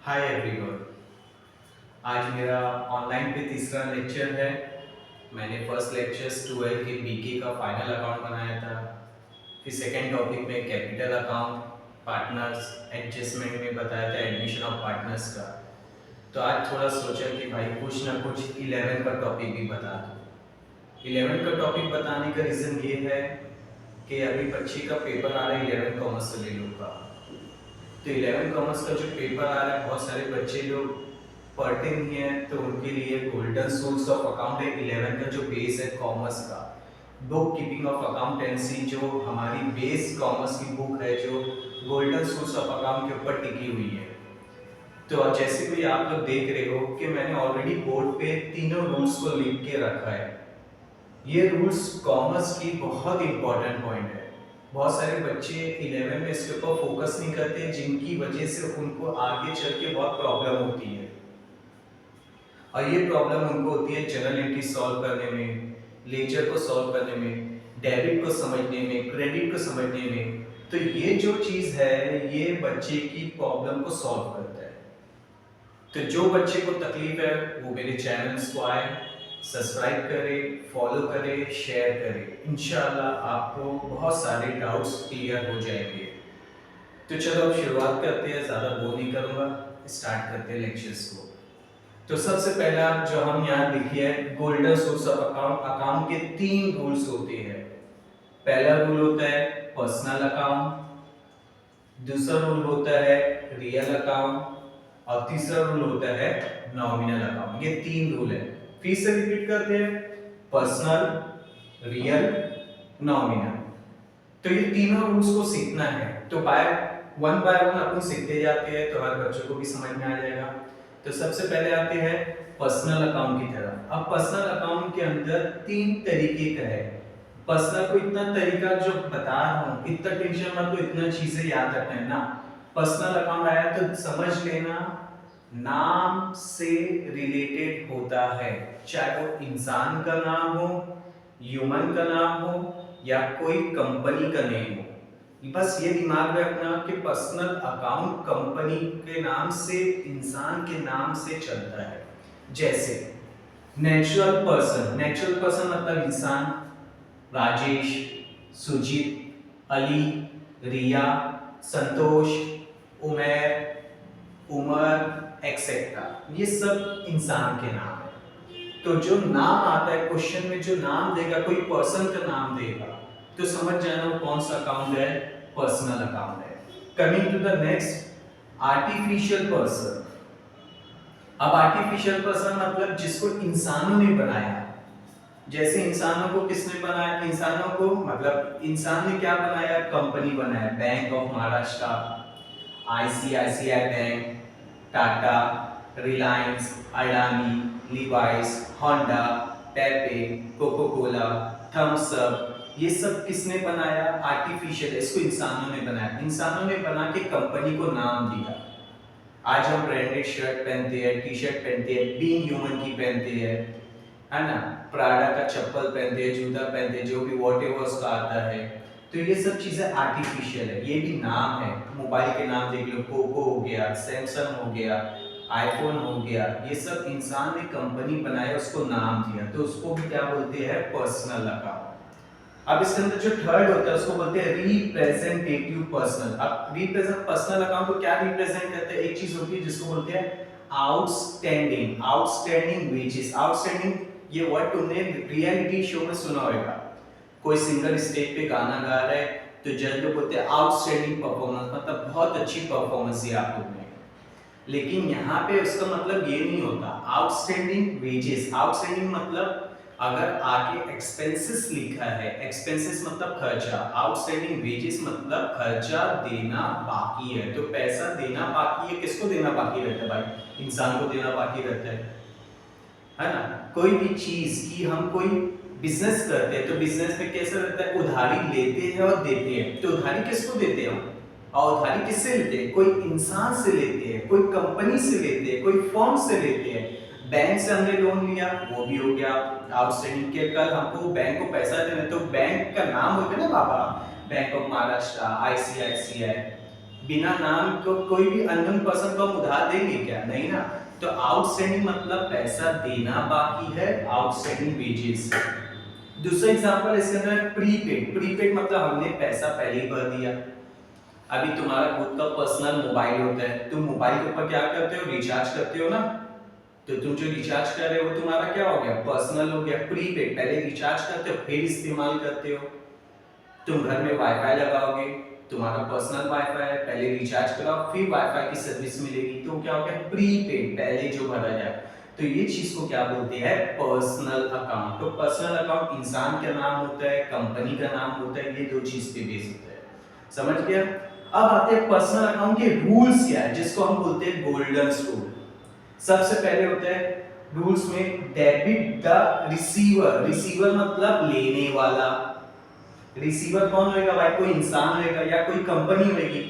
Hi everyone. आज मेरा online पे तीसरा लेक्चर है। मैंने फर्स्ट लेक्चर्स 12 के बीके का फाइनल अकाउंट बनाया था। फिर सेकंड टॉपिक में कैपिटल अकाउंट, पार्टनर्स एडजस्टमेंट में बताया था एडमिशन ऑफ पार्टनर्स का। तो आज थोड़ा सोचा कि भाई कुछ ना कुछ 11 का टॉपिक भी बता दूँ। 11 का टॉपिक बताने का रीज़न ये है कि अभी बच्चे का पेपर आ रहा है 11 कॉमर्स वाले लोग का। तो 11 कॉमर्स का जो पेपर आ रहा है, बहुत सारे बच्चे लोग पढ़ते नहीं है, तो उनके लिए गोल्डन सोर्स ऑफ अकाउंट है 11 का जो बेस है कॉमर्स का। बुक कीपिंग ऑफ अकाउंटेंसी जो हमारी बेस कॉमर्स की बुक है, जो गोल्डन सोर्स ऑफ अकाउंट के ऊपर टिकी हुई है। तो अब जैसे भी आप लोग देख रहे हो कि मैंने ऑलरेडी बोर्ड पे तीनों रूल्स को लिख के रखा है। ये रूल्स कॉमर्स की बहुत इंपॉर्टेंट पॉइंट है। बहुत सारे बच्चे 11 में इसके ऊपर फोकस नहीं करते, जिनकी वजह से उनको आगे चल के बहुत प्रॉब्लम होती है। और ये प्रॉब्लम उनको होती है जनरल एंट्री सॉल्व करने में, लेजर को सॉल्व करने में, डेबिट को समझने में, क्रेडिट को समझने में। तो ये जो चीज है ये बच्चे की प्रॉब्लम को सॉल्व करता है। तो जो बच्चे को तकलीफ है वो मेरे चैनल्स को आए, सब्सक्राइब करें, फॉलो करें, शेयर करें। इंशाल्लाह आपको बहुत सारे डाउट्स क्लियर हो जाएंगे। तो चलो अब शुरुआत करते हैं, ज़्यादा बोर नहीं करूँगा, स्टार्ट करते हैं लेक्चर्स को। तो सबसे पहला जो हम यहाँ लिखे है golden source of account. Account के 3 रूल्स होते हैं। पहला रूल होता है पर्सनल अकाउंट, दूसरा रूल होता है रियल अकाउंट और तीसरा रूल होता है नॉमिनल अकाउंट। ये 3 रूल है। फिर से रिपीट करते हैं, पर्सनल, रियल, नॉमिनल। तो ये तीनों रूल्स को सीखना है। तो बाय वन अपन सीखते जाते हैं तो हर बच्चों को भी समझ में आ जाएगा। तो सबसे पहले आते हैं पर्सनल अकाउंट की तरफ। अब पर्सनल अकाउंट के अंदर 3 तरीके का है। पर्सनल को इतना तरीका जो बता रहा हूँ, इतना टेंशन मत लो, इतना चीजें याद रखना है ना। पर्सनल अकाउंट आया तो समझ लेना नाम से रिलेटेड होता है, चाहे वो इंसान का नाम हो, ह्यूमन का नाम हो या कोई कंपनी का नेम हो। बस ये दिमाग में रखना कि पर्सनल अकाउंट कंपनी के नाम से, इंसान के नाम से चलता है। जैसे नेचुरल पर्सन मतलब इंसान, राजेश, सुजीत, अली, रिया, संतोष, उमेर, उमर एक्सेट्रा, ये सब इंसान के नाम है। तो जो नाम आता है क्वेश्चन में, जो नाम देगा, कोई पर्सन का नाम देगा, तो समझ जाना वो कौन सा अकाउंट है, पर्सनल अकाउंट है। Coming to the next, artificial person. अब आर्टिफिशियल पर्सन मतलब जिसको इंसानों ने बनाया। जैसे इंसानों को किसने बनाया, इंसानों को मतलब इंसान ने क्या बनाया, कंपनी बनाया, bank of Maharashtra, ICICI bank, Tata, Reliance, Adani, Levi's, Honda, Pepe, Coca Cola, Thums Up, ये सब किसने बनाया, आर्टिफिशियल। इसको इंसानों ने बनाया। इंसानों ने बना के कंपनी को नाम दिया। आज हम ब्रांडेड शर्ट पहनते हैं, टी शर्ट पहनते हैं, बीइंग ह्यूमन की पहनते हैं, है ना, प्राडा का चप्पल पहनते हैं, जूता पहनते हैं, जो भी व्हाटएवर उसका आता है। तो ये सब चीजें आर्टिफिशियल है, ये भी नाम है। मोबाइल के नाम देख लो, पोको हो गया, सैमसंग हो गया, आईफोन हो गया, ये सब इंसान ने कंपनी बनाया, उसको नाम दिया, तो उसको भी क्या बोलते हैं, पर्सनल अकाउंट। अब इसके अंदर जो थर्ड होता है उसको बोलते हैं रिप्रेजेंटेटिव पर्सनल। अब रिप्रेजेंट पर्सनल अकाउंट को क्या रिप्रेजेंट करते हैं, एक चीज होती है जिसको बोलते हैं आउटस्टैंडिंग वेजेस। आउटस्टैंडिंग ये वर्ड तुमने रियलिटी शो में सुना होगा। कोई सिंगर स्टेज पे गाना गा रहा है तो जज लोग बोलते हैं आउटस्टैंडिंग परफॉर्मेंस, मतलब बहुत अच्छी परफॉर्मेंस है आप लोग ने। लेकिन यहाँ पे उसका मतलब ये नहीं होता। आउटस्टैंडिंग वेजेस, आउटस्टैंडिंग मतलब अगर आगे एक्सपेंसेस लिखा है, एक्सपेंसेस मतलब खर्चा, आउटस्टैंडिंग वेजेस मतलब खर्चा देना बाकी है। तो पैसा देना बाकी है, किसको देना बाकी रहता है भाई, इंसान को देना बाकी रहता है ना। कोई भी चीज की हम कोई बिजनेस करते हैं तो बिजनेस में कैसा रहता है, उधारी लेते हैं और देते हैं। तो उधारी किसको देते हैं हम, और उधारी किससे लेते हैं, कोई इंसान से लेते हैं, कोई कंपनी से लेते हैं, कोई फर्म से लेते हैं। बैंक से हमने लोन लिया, वो भी हो गया आउटस्टैंडिंग के। कल हमको बैंक को पैसा देना, तो बैंक का नाम होता है ना बाबा, बैंक ऑफ महाराष्ट्र, आईसीआईसीआई, बिना नाम को कोई भी अननोन पर्सन को हम उधार देंगे क्या? नहीं ना। तो आउटस्टैंडिंग मतलब पैसा देना बाकी है, आउटस्टैंडिंग वेजेस। दूसरा एग्जांपल इसके अंदर है प्रीपेड। प्रीपेड मतलब हमने पैसा पहले ही भर दिया। अभी तुम्हारा खुद का पर्सनल मोबाइल होता है, तुम मोबाइल के ऊपर क्या करते हो? रिचार्ज करते हो ना। तो तुम जो रिचार्ज कर रहे हो वो तुम्हारा क्या हो गया? पर्सनल हो गया। प्रीपेड पहले रिचार्ज करते हो फिर इस्तेमाल करते हो। तुम घर में वाईफाई लगाओगे, तुम्हारा पर्सनल वाईफाई है, पहले रिचार्ज कराओ फिर वाईफाई की सर्विस मिलेगी, तो क्या हो गया? प्रीपेड, पहले जो भरा जाए। तो ये चीज को क्या बोलते हैं? Personal account. तो पर्सनल अकाउंट इंसान का नाम होता है, कंपनी का नाम होता है, ये दो चीज पे बेस होता है। समझ गया? अब आते हैं पर्सनल अकाउंट के रूल्स क्या है, जिसको हम बोलते हैं गोल्डन रूल। सबसे पहले होता है रूल्स में डेबिट द रिसीवर। रिसीवर मतलब लेने वाला। रिसीवर कौन होएगा भाई? कोई इंसान होएगा या कोई कंपनी होएगी।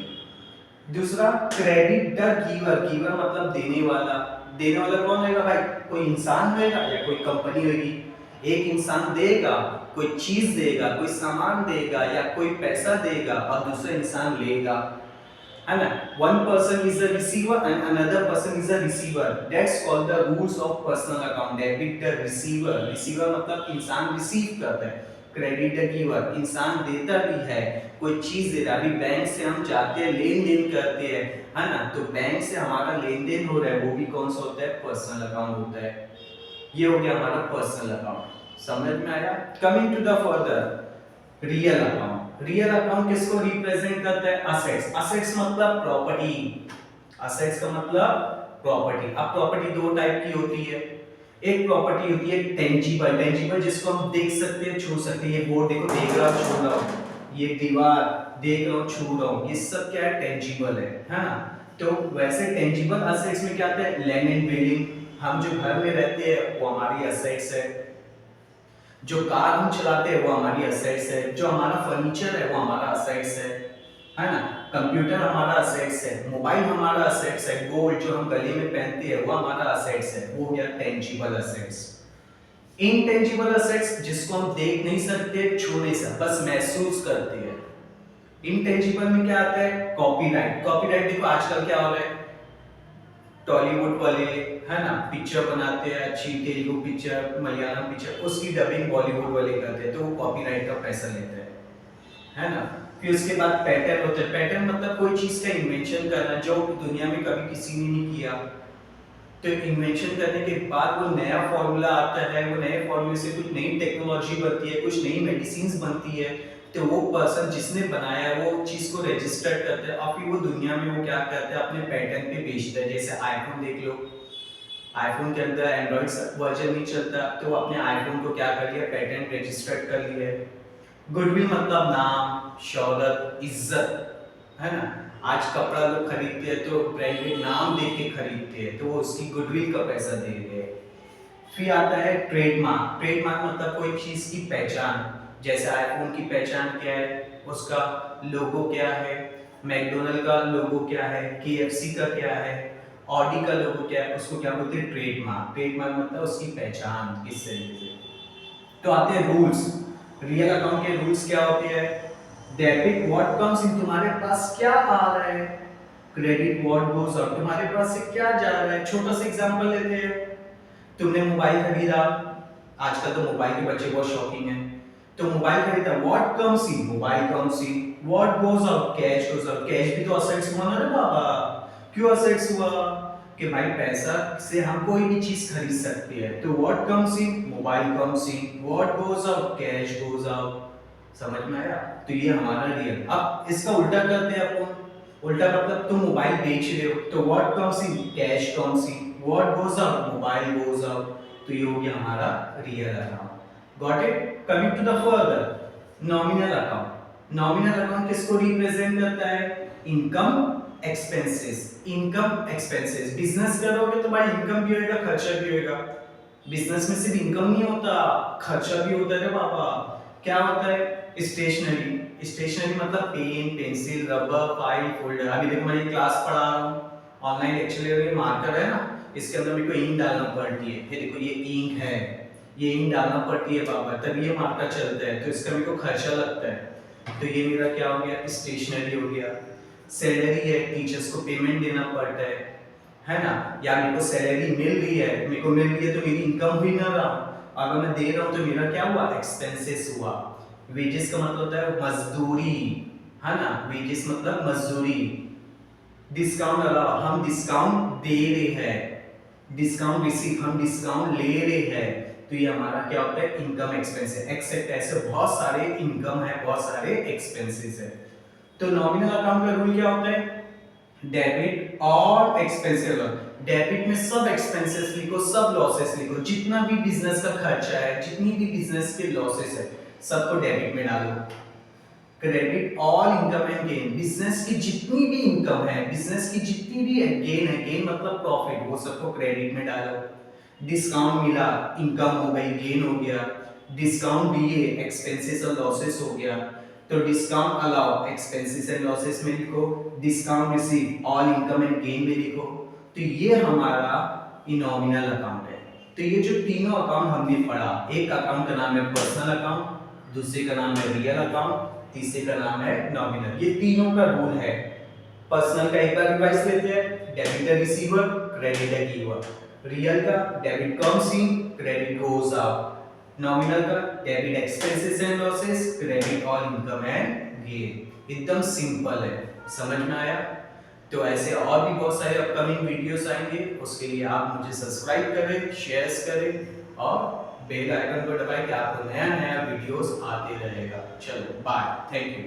दूसरा क्रेडिट द गिवर। गिवर मतलब देने वाला। देने वाला कौन होएगा भाई? कोई इंसान होएगा या कोई कंपनी होएगी। एक इंसान देगा, कोई चीज देगा, कोई सामान देगा या कोई पैसा देगा और दूसरा इंसान लेगा, है ना। one person is a receiver and another person is a receiver. That's called the rules of personal account. Debit the receiver. Receiver मतलब इंसान रिसीव करता है। क्रेडिट द गिवर, इंसान देता भी है, कोई चीज देता है। अभी बैंक से हम जाते हैं, लेन देन करते हैं, है ना। तो बैंक से हमारा लेन देन हो रहा है, वो भी कौन सा होता है? पर्सनल अकाउंट होता है। ये हो गया हमारा पर्सनल अकाउंट। समझ में आया? Coming to the further real account. Real account किसको रिप्रेजेंट करता है? असेट्स। असेट्स मतलब प्रॉपर्टी। असेट्स का मतलब प्रॉपर्टी। अब प्रॉपर्टी दो टाइप की होती है। एक प्रॉपर्टी होती है टेंजिबल। टेंजिबल जिसको हम देख सकते हैं, छू सकते हैं। ये बोर्ड देखो, देख रहा हूं, छू रहा हूं। ये दीवार देख रहा हूं, छू रहा हूं। ये सब क्या है? टेंजिबल है ना। तो वैसे टेंजिबल असेट्स में क्या आता है? Land and building. हम जो घर में रहते हैं वो हमारी असेट्स है। जो कार हम चलाते हैं वो हमारी असेट्स है। जो हमारा फर्नीचर है वो हमारा असेट्स है ना। कंप्यूटर हमारा असेट्स है, मोबाइल हमारा असेट्स है, गोल्ड जो हम गले में पहनते हैं वो हमारा असेट्स है। वो गया टेंजिबल असेट्स। इनटेंजिबल असेट्स जिसको हम देख नहीं सकते, छू नहीं सकते, बस महसूस करते हैं। इनटेंजिबल में क्या आता है? कॉपीराइट। कॉपीराइट देखो आजकल क्या हो रहा है, टॉलीवुड वाले, है ना, पिक्चर बनाते हैं अच्छी, तेलुगु पिक्चर, मलयालम पिक्चर, उसकी डबिंग बॉलीवुड वाले करते हैं, तो वो कॉपीराइट का पैसा लेते हैं, है ना। फिर उसके बाद पैटर्न होते हैं। पैटर्न मतलब कोई चीज का इन्वेंशन करना जो दुनिया में कभी किसी ने नहीं किया। तो इन्वेंशन करने के बाद वो नया फॉर्मूला आता है, वो नए फॉर्मूले से कुछ नई टेक्नोलॉजी बनती है, कुछ नई मेडिसिन बनती है। तो वो पर्सन जिसने बनाया वो चीज को रजिस्टर करता है और फिर वो दुनिया में वो क्या करता है? अपने पैटर्न पे बेचता है। जैसे आईफोन देख लो, आईफोन के अंदर एंड्रॉइड वर्जन नहीं चलता, तो अपने आईफोन को क्या कर लिया? पेटेंट रजिस्टर्ड कर लिया है। गुडविल मतलब नाम, शौहरत, इज्जत, है ना। आज कपड़ा लोग खरीदते हैं तो ब्रांडेड नाम देख के खरीदते हैं, तो वो उसकी गुडविल का पैसा दे रहे हैं। फिर आता है ट्रेडमार्क। ट्रेडमार्क मतलब कोई चीज की पहचान। जैसे आईफोन की पहचान क्या है? उसका लोगो क्या है? मैकडोनल्ड का लोगो क्या है? केएफसी का क्या है? ऑडी का लोगो क्या है? उसको क्या बोलते हैं? ट्रेडमार्क। ट्रेडमार्क मतलब उसकी पहचान इस तरीके से। तो आते हैं रूल्स। रियल अकाउंट के रूल्स क्या होते हैं? डेबिट व्हाट कम्स इन, तुम्हारे पास क्या आ रहा है। क्रेडिट व्हाट गोस आउट, तुम्हारे पास से क्या जा रहा है। छोटा सा एग्जांपल लेते हैं, तुमने मोबाइल खरीदा। आजकल तो मोबाइल के बच्चे बहुत शौकीन हैं। तो मोबाइल खरीदा, what comes in, mobile comes in. What goes out, cash goes out. Cash भी तो असेट्स हुआ ना रे बाबा। क्यों असेट्स हुआ? कि भाई पैसा से हम कोई भी चीज खरीद सकते हैं। तो what comes in, mobile comes in. What goes out, cash goes out. समझ में आया? तो ये हमारा रियल। अब इसका उल्टा करते हैं अपन। उल्टा मतलब तुम मोबाइल बेच रहे हो, तो what comes in, cash comes in. What goes out, mobile goes out. तो ये हो गया हमारा real account. Got it? Coming to the further nominal account. Nominal account किसको रिप्रेजेंट करता है? Income, expenses. Income, expenses. Business करोगे तो भाई इनकम भी होएगा, खर्चा भी होएगा। बिजनेस में सिर्फ इनकम नहीं होता, खर्चा भी होता है बाबा। क्या होता है? स्टेशनरी। स्टेशनरी मतलब pen, pencil, rubber, file, folder. अभी देखो मैं क्लास पढ़ा रहा हूँ, ऑनलाइन लेक्चर ले रही हूँ, मार्कर है ना, इसके अंदर मेरे को इंक डालना पड़ती है। ये देखो ये इंक है, ये इंक डालना पड़ती है बाबा, तब ये मार्कर चलता है, तो इसका मेरे को खर्चा लगता है। तो ये मेरा क्या हो गया? स्टेशनरी हो गया। सैलरी है, टीचर्स को पेमेंट देना पड़ता है ना, या मेरे को सैलरी मिल रही है, मेरे को मिल रही है तो मेरी इनकम हुई ना रहा, अगर मैं दे रहा हूँ तो मेरा क्या हुआ, एक्सपेंसेस हुआ। वेजेस का मतलब होता है मजदूरी, है ना, वेजेस मतलब मजदूरी। डिस्काउंट अलाउ, हम डिस्काउंट दे रहे हैं, डिस्काउंट रिसीव, हम डिस्काउंट ले रहे हैं, तो ये हमारा क्या होता है, इनकम एक्सपेंस है। एक्सेप्ट ऐसे बहुत सारे इनकम है, बहुत सारे एक्सपेंसेस है। तो नॉमिनल अकाउंट का रूल क्या होता है, डेबिट और एक्सपेंसिव। डेबिट में सब एक्सपेंसेस लिखो, सब लॉसेस लिखो, जितना भी बिजनेस का खर्चा है, जितनी भी बिजनेस के लॉसेस है, सबको डेबिट में डालो। Credit all income and gain, business की जितनी भी इनकम है, बिजनेस की जितनी भी गेन है, गेन मतलब प्रॉफिट, वो सबको क्रेडिट में डालो। डिस्काउंट मिला, इनकम हो गई, गेन हो गया। डिस्काउंट दिए, एक्सपेंसेस और लॉसेस हो गया, तो discount allow expenses and losses में लिखो, discount receive all income and gain में लिखो। तो ये हमारा नॉमिनल अकाउंट है। तो ये जो तीनों अकाउंट हमने पढ़ा, एक अकाउंट का नाम है पर्सनल अकाउंट, दूसरे का नाम है रियल अकाउंट, तीसरे का नाम है नॉमिनल। ये तीनों का रूल है। पर्सनल का एक बार रिवाइज लेते हैं, debtor receiver, creditor giver. Real का debit comes in, credit goes out. Nominal का debit expenses and losses, credit all income and gain. एकदम सिंपल है, समझ में आया। तो ऐसे और भी बहुत सारे अपकमिंग वीडियोस आएंगे, उसके लिए आप मुझे सब्सक्राइब करें, शेयर करें और बेल आइकन को दबाएं कि आपको नया नया वीडियोस आते रहेगा। चलो बाय, थैंक यू।